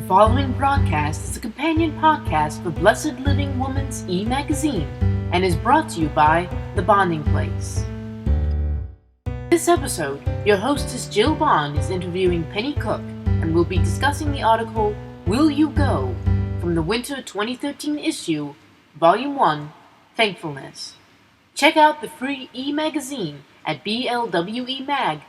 following broadcast is a companion podcast for Blessed Living Woman's e-magazine and is brought to you by The Bonding Place. This episode, your hostess Jill Bond is interviewing Penny Cooke and will be discussing the article Will You Go? From the Winter 2013 issue, Volume 1, Thankfulness. Check out the free e-magazine at blwemag.com.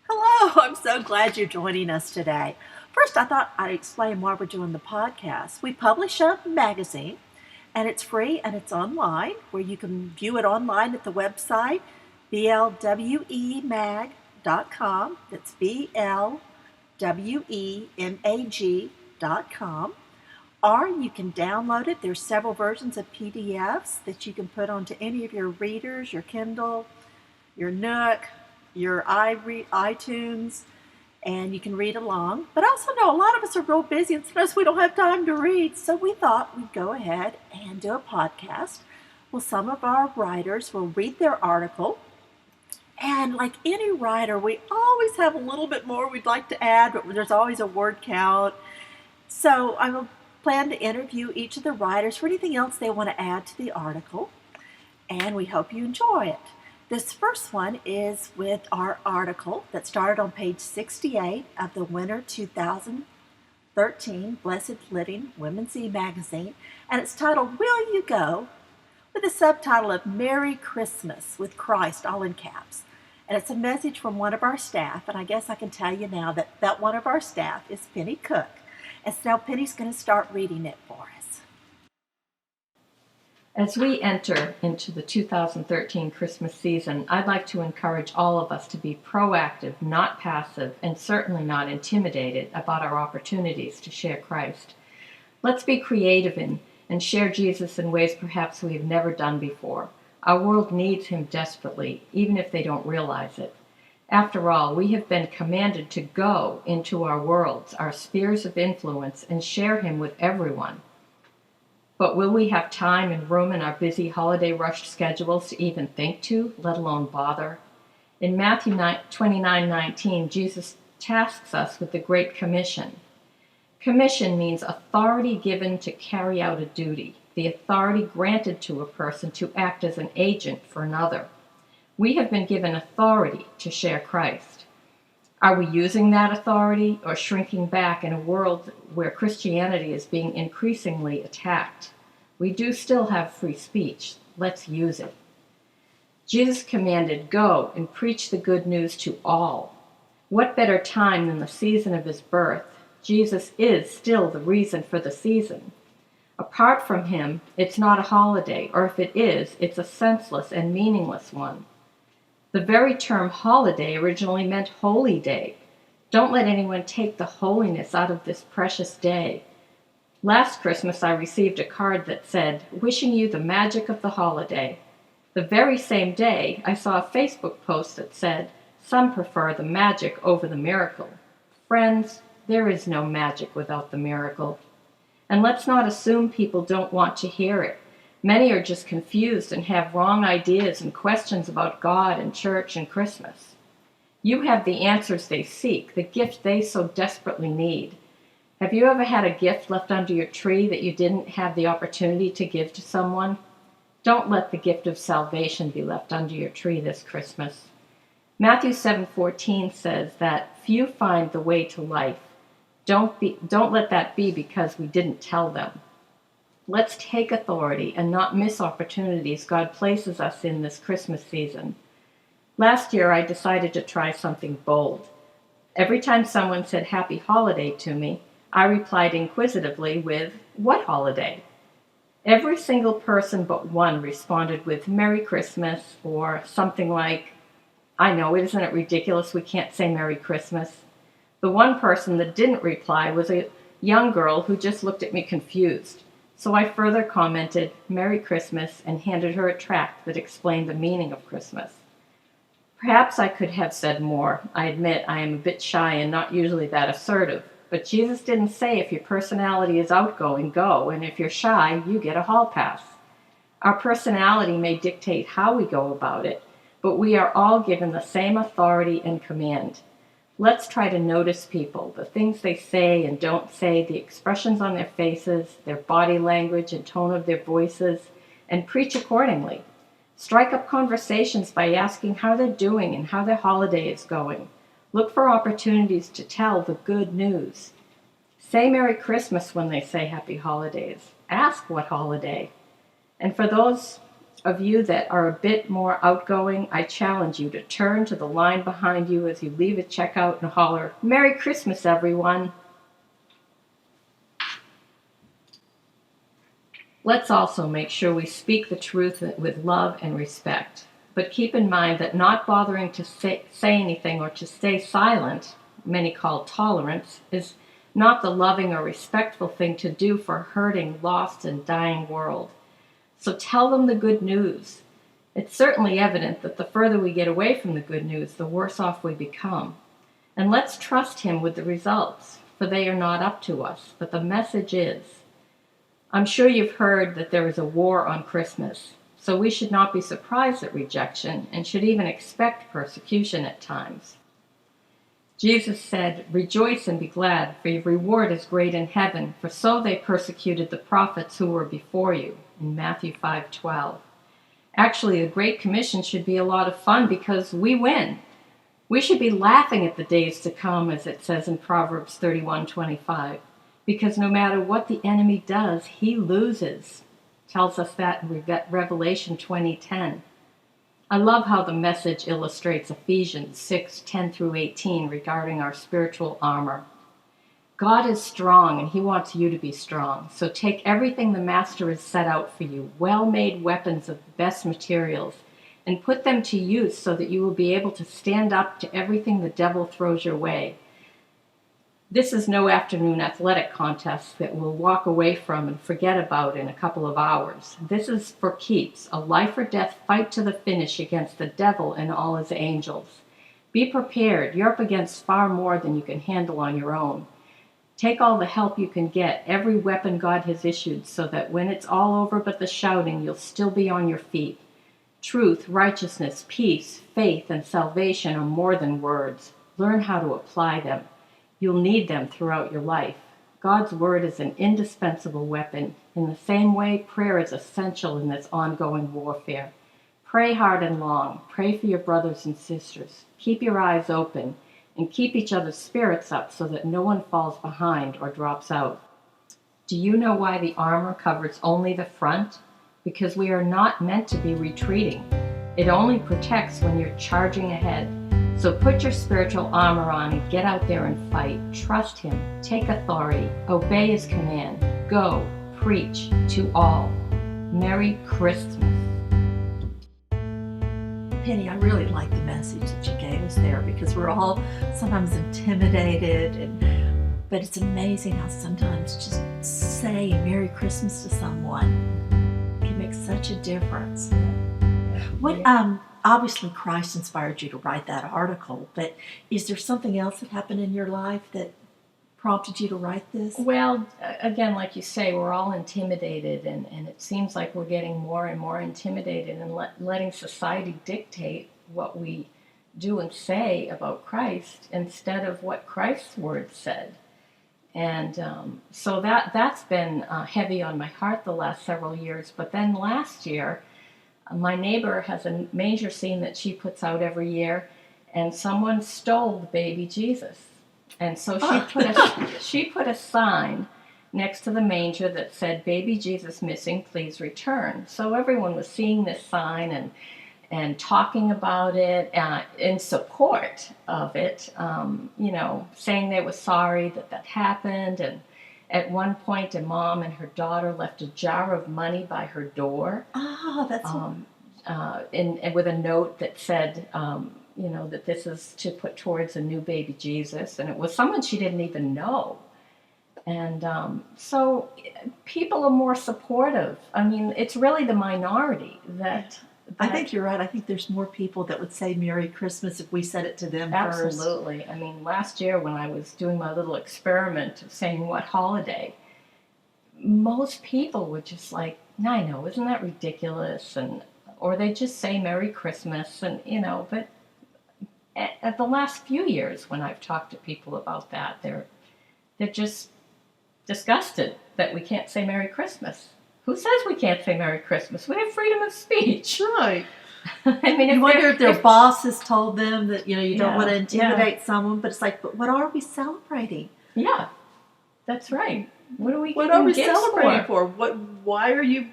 Hello, I'm so glad you're joining us today. First, I thought I'd explain why we're doing the podcast. We publish a magazine, and it's free and it's online, where you can view it online at the website, blwemag.com. That's blwemag.com. Or you can download it. There's several versions of PDFs that you can put onto any of your readers, your Kindle, your Nook, your iTunes, and you can read along. But I also know a lot of us are real busy and sometimes we don't have time to read, so we thought we'd go ahead and do a podcast. Well, some of our writers will read their article, and like any writer, we always have a little bit more we'd like to add, but there's always a word count. So I will plan to interview each of the writers for anything else they want to add to the article, and we hope you enjoy it. This first one is with our article that started on page 68 of the Winter 2013 Blessed Living Women's e-magazine, and it's titled Will You Go? With a subtitle of Merry Christmas with Christ, all in caps. And it's a message from one of our staff, and I guess I can tell you now that one of our staff is Penny Cooke. And so now Penny's going to start reading it for us. As we enter into the 2013 Christmas season, I'd like to encourage all of us to be proactive, not passive, and certainly not intimidated about our opportunities to share Christ. Let's be creative and share Jesus in ways perhaps we have never done before. Our world needs him desperately, even if they don't realize it. After all, we have been commanded to go into our worlds, our spheres of influence, and share him with everyone. But will we have time and room in our busy holiday-rushed schedules to even think to, let alone bother? In Matthew 29:19, Jesus tasks us with the Great Commission. Commission means authority given to carry out a duty, the authority granted to a person to act as an agent for another. We have been given authority to share Christ. Are we using that authority or shrinking back in a world where Christianity is being increasingly attacked? We do still have free speech. Let's use it. Jesus commanded, "Go and preach the good news to all." What better time than the season of his birth? Jesus is still the reason for the season. Apart from him, it's not a holiday, or if it is, it's a senseless and meaningless one. The very term holiday originally meant holy day. Don't let anyone take the holiness out of this precious day. Last Christmas, I received a card that said, "Wishing you the magic of the holiday." The very same day, I saw a Facebook post that said, "Some prefer the magic over the miracle." Friends, there is no magic without the miracle. And let's not assume people don't want to hear it. Many are just confused and have wrong ideas and questions about God and church and Christmas. You have the answers they seek, the gift they so desperately need. Have you ever had a gift left under your tree that you didn't have the opportunity to give to someone? Don't let the gift of salvation be left under your tree this Christmas. Matthew 7:14 says that few find the way to life. Don't let that be because we didn't tell them. Let's take authority and not miss opportunities God places us in this Christmas season. Last year, I decided to try something bold. Every time someone said happy holiday to me, I replied inquisitively with, "What holiday?" Every single person but one responded with Merry Christmas or something like, "I know, isn't it ridiculous we can't say Merry Christmas?" The one person that didn't reply was a young girl who just looked at me confused. So I further commented, "Merry Christmas," and handed her a tract that explained the meaning of Christmas. Perhaps I could have said more. I admit I am a bit shy and not usually that assertive. But Jesus didn't say if your personality is outgoing, go, and if you're shy, you get a hall pass. Our personality may dictate how we go about it, but we are all given the same authority and command. Let's try to notice people, the things they say and don't say, the expressions on their faces, their body language and tone of their voices, and preach accordingly. Strike up conversations by asking how they're doing and how their holiday is going. Look for opportunities to tell the good news. Say Merry Christmas when they say Happy Holidays. Ask what holiday. And for those of you that are a bit more outgoing, I challenge you to turn to the line behind you as you leave at checkout and holler, Merry Christmas, everyone. Let's also make sure we speak the truth with love and respect. But keep in mind that not bothering to say anything or to stay silent, many call tolerance, is not the loving or respectful thing to do for a hurting, lost, and dying world. So tell them the good news. It's certainly evident that the further we get away from the good news, the worse off we become. And let's trust Him with the results, for they are not up to us, but the message is. I'm sure you've heard that there is a war on Christmas, so we should not be surprised at rejection and should even expect persecution at times. Jesus said, Rejoice and be glad, for your reward is great in heaven, for so they persecuted the prophets who were before you, in Matthew 5:12. Actually, the Great Commission should be a lot of fun because we win. We should be laughing at the days to come, as it says in Proverbs 31:25. Because no matter what the enemy does, he loses. Tells us that in Revelation 20:10. I love how the message illustrates Ephesians 6:10 through 18 regarding our spiritual armor. God is strong and He wants you to be strong. So take everything the Master has set out for you, well-made weapons of the best materials, and put them to use so that you will be able to stand up to everything the devil throws your way. This is no afternoon athletic contest that we'll walk away from and forget about in a couple of hours. This is for keeps, a life or death fight to the finish against the devil and all his angels. Be prepared. You're up against far more than you can handle on your own. Take all the help you can get, every weapon God has issued, so that when it's all over but the shouting, you'll still be on your feet. Truth, righteousness, peace, faith, and salvation are more than words. Learn how to apply them. You'll need them throughout your life. God's word is an indispensable weapon. In the same way, prayer is essential in this ongoing warfare. Pray hard and long. Pray for your brothers and sisters. Keep your eyes open and keep each other's spirits up so that no one falls behind or drops out. Do you know why the armor covers only the front? Because we are not meant to be retreating. It only protects when you're charging ahead. So put your spiritual armor on and get out there and fight. Trust Him. Take authority. Obey His command. Go. Preach to all. Merry Christmas. Penny, I really like the message that you gave us there because we're all sometimes intimidated, but it's amazing how sometimes just saying Merry Christmas to someone can make such a difference. What obviously Christ inspired you to write that article, but is there something else that happened in your life that prompted you to write this? Well, again, like you say, we're all intimidated, and it seems like we're getting more and more intimidated and letting society dictate what we do and say about Christ instead of what Christ's word said. And so that's been heavy on my heart the last several years. But then last year, my neighbor has a major scene that she puts out every year, and someone stole the baby Jesus. And so she put a sign next to the manger that said, "Baby Jesus missing, please return." So everyone was seeing this sign and talking about it in support of it, saying they were sorry that happened. And at one point, a mom and her daughter left a jar of money by her door. Oh, that's and with a note that said, that this is to put towards a new baby Jesus. And it was someone she didn't even know. And so people are more supportive. I mean, it's really the minority that I think you're right. I think there's more people that would say Merry Christmas if we said it to them first. Absolutely. I mean, last year when I was doing my little experiment of saying what holiday, most people were just like, I know, isn't that ridiculous? Or they just say Merry Christmas, and but At the last few years, when I've talked to people about that, they're just disgusted that we can't say Merry Christmas. Who says we can't say Merry Christmas? We have freedom of speech. Right. I mean, You wonder if their boss has told them that, you don't want to intimidate someone, but it's like, but what are we celebrating? Yeah, that's right. What are we celebrating for? Why are you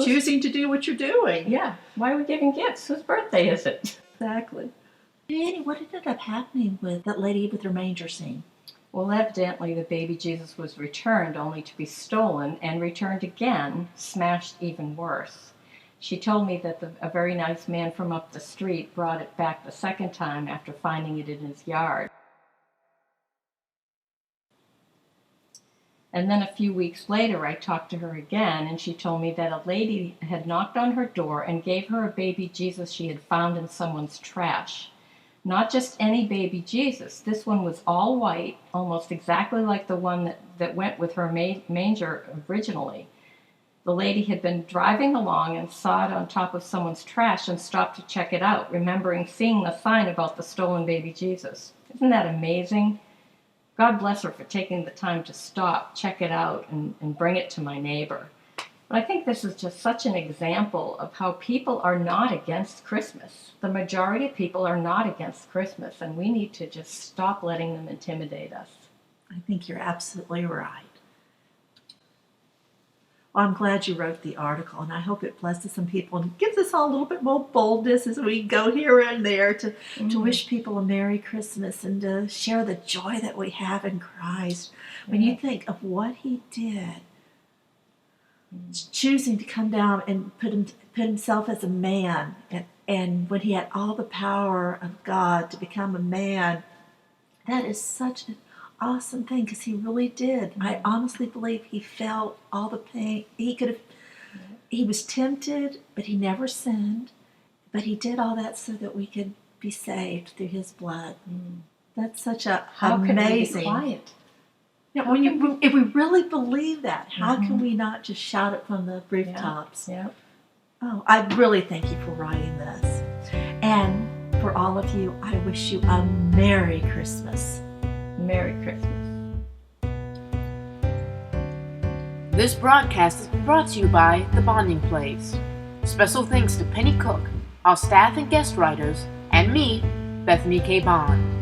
choosing to do what you're doing? Yeah, why are we giving gifts? Whose birthday is it? Exactly. Annie, what ended up happening with that lady with her manger scene? Well, evidently the baby Jesus was returned only to be stolen, and returned again, smashed even worse. She told me that a very nice man from up the street brought it back the second time after finding it in his yard. And then a few weeks later, I talked to her again, and she told me that a lady had knocked on her door and gave her a baby Jesus she had found in someone's trash. Not just any baby Jesus. This one was all white, almost exactly like the one that went with her manger originally. The lady had been driving along and saw it on top of someone's trash and stopped to check it out, remembering seeing the sign about the stolen baby Jesus. Isn't that amazing? God bless her for taking the time to stop, check it out, and bring it to my neighbor. But I think this is just such an example of how people are not against Christmas. The majority of people are not against Christmas, and we need to just stop letting them intimidate us. I think you're absolutely right. Well, I'm glad you wrote the article, and I hope it blesses some people and gives us all a little bit more boldness as we go here and there to wish people a Merry Christmas and to share the joy that we have in Christ. When you think of what He did, choosing to come down and put Himself as a man, and when He had all the power of God to become a man, that is such an awesome thing, because He really did. I honestly believe He felt all the pain. He was tempted, but He never sinned. But He did all that so that we could be saved through His blood. That's such a How amazing. can we be quiet? Yeah, if we really believe that, how can we not just shout it from the rooftops? Yeah. Oh, I really thank you for writing this. And for all of you, I wish you a Merry Christmas. Merry Christmas. This broadcast is brought to you by The Bonding Place. Special thanks to Penny Cooke, our staff and guest writers, and me, Bethany K. Bond.